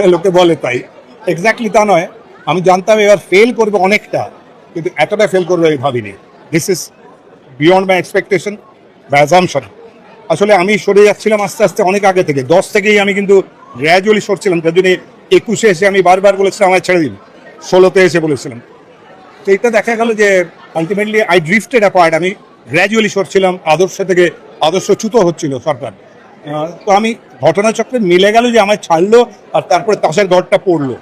লোকে বলে তাই, এক্স্যাক্টলি তা নয়। আমি জানতাম এবার ফেল করবে অনেকটা, কিন্তু এতটা ফেল করবে আমি ভাবিনি। This is beyond my expectation বা অ্যাজাম্পশন। আসলে আমি সরে যাচ্ছিলাম আস্তে আস্তে অনেক আগে থেকে, 10 থেকেই আমি কিন্তু গ্র্যাজুয়ালি সরছিলাম। যার জন্য 21-এ এসে আমি বারবার বলেছিলাম আমায় ছেড়ে দিন, 16-তে এসে বলেছিলাম। তো এইটা দেখা গেল যে আলটিমেটলি আই ড্রিফটেড অ্যাপার্ট। আমি গ্র্যাজুয়ালি সরছিলাম, আদর্শ থেকে আদর্শচ্যুত হচ্ছিল সরকার। তো আমি ঘটনাচক্রে মিলে গেল যে আমায় ছাড়লো, আর তারপরে তাসের ঘরটা পড়লো,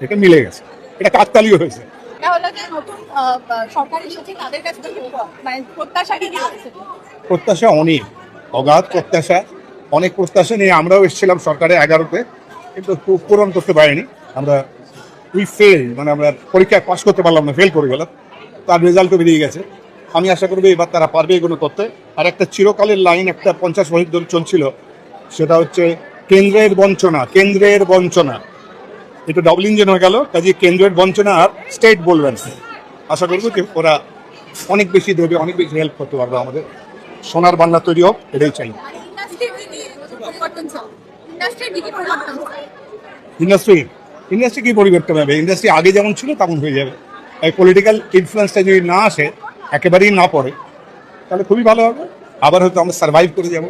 এটা মিলে গেছে, এটা কাকতালীয় হয়েছে। প্রত্যাশা অনেক, অগাধ প্রত্যাশা, অনেক প্রত্যাশা নিয়ে আমরাও এসেছিলাম সরকারে 11-তে, কিন্তু পূরণ করতে পারিনি আমরা। উই ফেল, মানে আমরা পরীক্ষায় পাস করতে পারলাম না, ফেল করে গেলাম। তার রেজাল্টও বেরিয়ে গেছে। আমি আশা করবো এবার তারা পারবে এগুলো করতে। আর একটা চিরকালের লাইন একটা 50 বছর ধরে চলছিল, সেটা হচ্ছে কেন্দ্রের বঞ্চনা, কেন্দ্রের বঞ্চনা। এটা ডবল ইঞ্জিন হয়ে গেল, কাজে কেন্দ্রের বঞ্চনা আর স্টেট বলবেন। আশা করবো যে ওরা অনেক বেশি দেবে, অনেক বেশি হেল্প করতে পারবে আমাদের। সোনার বাংলা তৈরি হোক, এটাই চাই। ইন্ডাস্ট্রি কি পরিবর্তন হবে? ইন্ডাস্ট্রি আগে যেমন ছিল তেমন হয়ে যাবে। এই পলিটিক্যাল ইনফ্লুয়েন্সটা যদি না আসে, একেবারেই না পড়ে, তাহলে খুবই ভালো হবে। আবার হয়তো আমরা সার্ভাইভ করে যাব।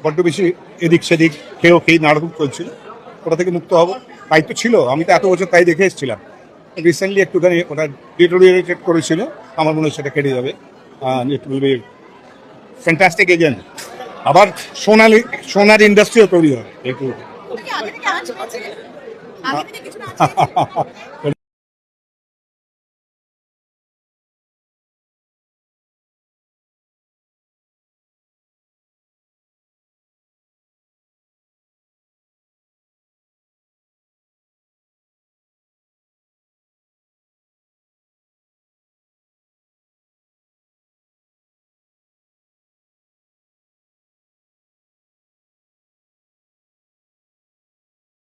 বড্ড বেশি এদিক সেদিক খেয়েই নাড়ুক চলছিল, ওটা থেকে মুক্ত হব। তাই তো ছিল, আমি তো এত বছর তাই দেখে এসেছিলাম। রিসেন্টলি একটুখানি ওটা ডিটোরিয়েটেড করেছিল, আমার মনে হয় সেটা কেটে যাবে। It will be fantastic agent. আবার সোনার ইন্ডাস্ট্রিও তৈরি হবে একটু।